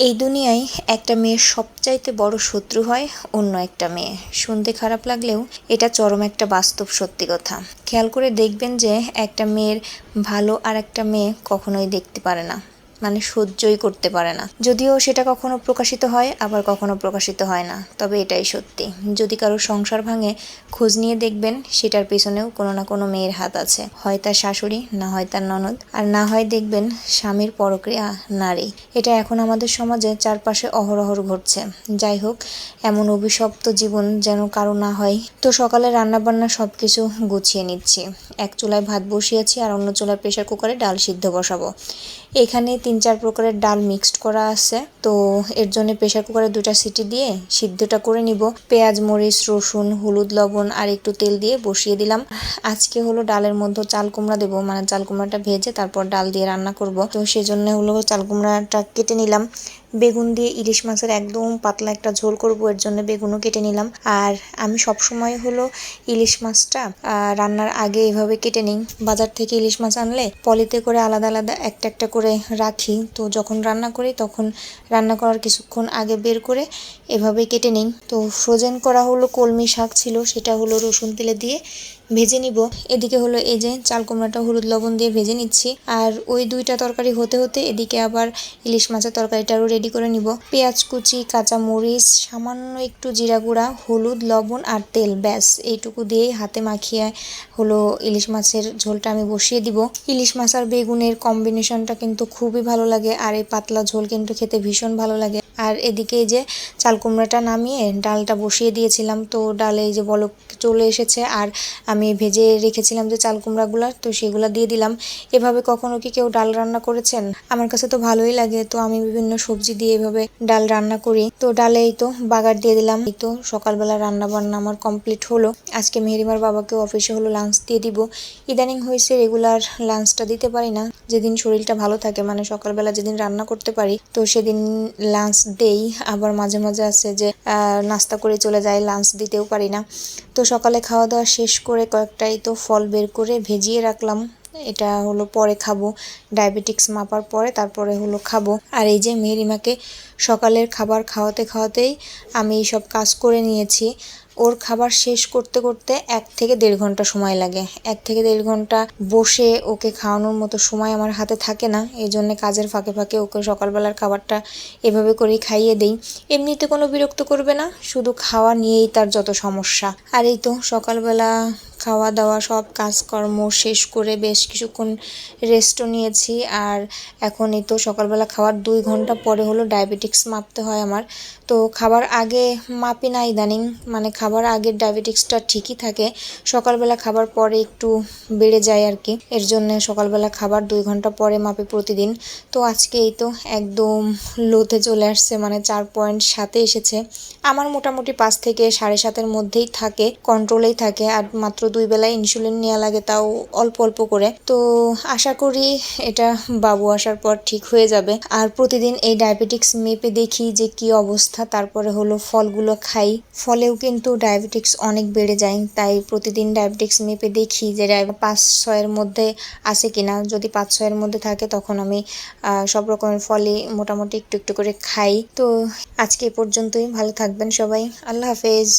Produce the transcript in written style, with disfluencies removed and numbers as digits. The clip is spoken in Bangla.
এই দুনিয়ায় একটা মেয়ের সবচাইতে বড় শত্রু হয় অন্য একটা মেয়ে। শুনতে খারাপ লাগলেও এটা চরম একটা বাস্তব সত্যি কথা। খেয়াল করে দেখবেন যে একটা মেয়ের ভালো আর একটা মেয়ে কখনোই দেখতে পারে না, মানে সহ্যই করতে পারে না। যদিও সেটা কখনো প্রকাশিত হয়, আবার কখনো প্রকাশিত হয় না, তবে এটাই সত্যি। যদি কারো সংসার ভাঙে, খোঁজ নিয়ে দেখবেন সেটার পেছনেও কোনো না কোনো মেয়ের হাত আছে। হয় তার শাশুড়ি, না হয় তার ননদ, আর না হয় দেখবেন স্বামীর পরক্রিয়া নারী। এটা এখন আমাদের সমাজে চারপাশে অহরহ ঘটছে। যাই হোক, এমন অভিশপ্ত জীবন যেন কারো না হয়। তো সকালে রান্নাবান্না সবকিছু গুছিয়ে নিচ্ছি। এক চুলায় ভাত বসিয়েছি আর অন্য চুলায় প্রেসার কুকারে ডাল সিদ্ধ বসাবো। এখানে 3-4 প্রকারের ডাল মিক্সড করা আছে, তো এর জন্য প্রেসার কুকারে 2টা সিটি দিয়ে সিদ্ধটা করে নিব। পেঁয়াজ, মরিচ, রসুন, হলুদ, লবণ আর একটু তেল দিয়ে বসিয়ে দিলাম। আজকে হলো ডালের মধ্যে চাল কুমড়া দেবো, মানে চাল কুমড়াটা ভেজে তারপর ডাল দিয়ে রান্না করব। তো সেজন্য হলো চাল কুমড়াটা কেটে নিলাম। বেগুন দিয়ে ইলিশ মাছের একদম পাতলা একটা ঝোল করব, এর জন্য বেগুনও কেটে নিলাম। আর আমি সবসময় হলো ইলিশ মাছটা রান্নার আগে এভাবে কেটে নিই। বাজার থেকে ইলিশ মাছ আনলে পলিতে করে আলাদা আলাদা একটা একটা করে রাখি, তো যখন রান্না করি তখন রান্না করার কিছুক্ষণ আগে বের করে এভাবে কেটে নিই। তো ফ্রোজেন করা হলো কলমি শাক ছিল, সেটা হলো রসুন তেলে দিয়ে ভেজে নিব। এদিকে হলো এই যে চাল কুমড়াটা হলুদ লবণ দিয়ে ভেজে নিচ্ছি। আর ওই 2টা তরকারি হতে হতে এদিকে আবার ইলিশ মাছের তরকারিটারও রেডি করে নিব। পেঁয়াজ কুচি, কাঁচা মরিচ, সামান্য একটু জিরা গুঁড়া, হলুদ, লবণ আর তেল, ব্যাস এইটুকু দিয়েই হাতে মাখিয়ে হলো ইলিশ মাছের ঝোলটা আমি বসিয়ে দিব। ইলিশ মাছ আর বেগুনের কম্বিনেশনটা কিন্তু খুবই ভালো লাগে, আর এই পাতলা ঝোল কিন্তু খেতে ভীষণ ভালো লাগে। আর এদিকে এই যে চাল কুমড়াটা নামিয়ে ডালটা বসিয়ে দিয়েছিলাম, তো ডালে এই যে বলক চলে এসেছে। আর আমি ভেজে রেখেছিলাম যে চাল কুমড়াগুলো, তো সেগুলো দিয়ে দিলাম। এভাবে কখনো কি কেউ ডাল রান্না করেছেন? আমার কাছে তো ভালোই লাগে, তো আমি বিভিন্ন সবজি দিয়ে এভাবে ডাল রান্না করি। তো ডালে এই তো বাগার দিয়ে দিলাম। এই তো সকালবেলা রান্না বান্না আমার কমপ্লিট হলো। আজকে মেহেরিমার বাবাকে অফিসে হলো লাঞ্চ দিয়ে দিব। ইদানিং হয়েছে রেগুলার লাঞ্চটা দিতে পারি না। যেদিন শরীরটা ভালো থাকে, মানে সকালবেলা যেদিন রান্না করতে পারি, তো সেদিন লাঞ্চ দেই। আবার মাঝে মাঝে আছে যে নাস্তা করে চলে যায়, লাঞ্চ দিতেও পারি না। তো সকালে খাওয়া দাওয়া শেষ করে কয়েকটাই তো ফল বের করে ভেজিয়ে রাখলাম। এটা হলো পরে খাবো, ডায়াবেটিক্স মাপার পরে তারপরে হলো খাবো। আর এই যে মেহেরিমাকে সকালের খাবার খাওয়াতে খাওয়াতেই আমি সব কাজ করে নিয়েছি। ওর খাবার শেষ করতে করতে 1 থেকে 1.5 ঘন্টা সময় লাগে। 1 থেকে 1.5 ঘন্টা বসে ওকে খাওয়ানোর মতো সময় আমার হাতে থাকে না। এই জন্য কাজের ফাঁকে ফাঁকে ওকে সকালবেলার খাবারটা এভাবে করেই খাইয়ে দেই। এমনিতে কোনো বিরক্ত করবে না, শুধু খাওয়া নিয়েই তার যত সমস্যা। আর এই তো সকালবেলা খাওয়া দাওয়া সব কাজকর্ম শেষ করে বেশ কিছুক্ষণ রেস্টও নিয়েছি। আর এখন এই তো সকালবেলা খাওয়ার 2 ঘন্টা পরে হলো ডায়াবেটিক্স মাপতে হয় আমার। তো খাবার আগে মাপি না ইদানিং, মানে খাবার আগের ডায়াবেটিক্সটা ঠিকই থাকে, সকালবেলা খাবার পরে একটু বেড়ে যায় আর কি। এর জন্য সকালবেলা খাবার 2 ঘন্টা পরে মাপি প্রতিদিন। তো আজকে এই তো একদম লোতে চলে আসছে, মানে 4.7 এসেছে। আমার মোটামুটি 5 থেকে 7.5-এর মধ্যেই থাকে, কন্ট্রোলেই থাকে। আর মাত্র 2 বেলায় ইনসুলিন নেওয়া লাগে, তাও অল্প অল্প করে। তো আশা করি এটা বাবু আসার পর ঠিক হয়ে যাবে। আর প্রতিদিন এই ডায়াবেটিক্স মেপে দেখি যে কি অবস্থা, তারপরে হলো ফলগুলো খাই। ফলেও কিন্তু ডায়াবেটিক্স অনেক বেড়ে যায়, তাই প্রতিদিন ডায়াবেটিক্স মেপে দেখি যে 5-6-এর মধ্যে আছে কিনা। যদি 5-6-এর মধ্যে থাকে তখন আমি সব রকমের ফলই মোটামুটি একটু একটু করে খাই। তো আজকে এ পর্যন্তই। ভালো থাকবেন সবাই। আল্লাহ হাফেজ।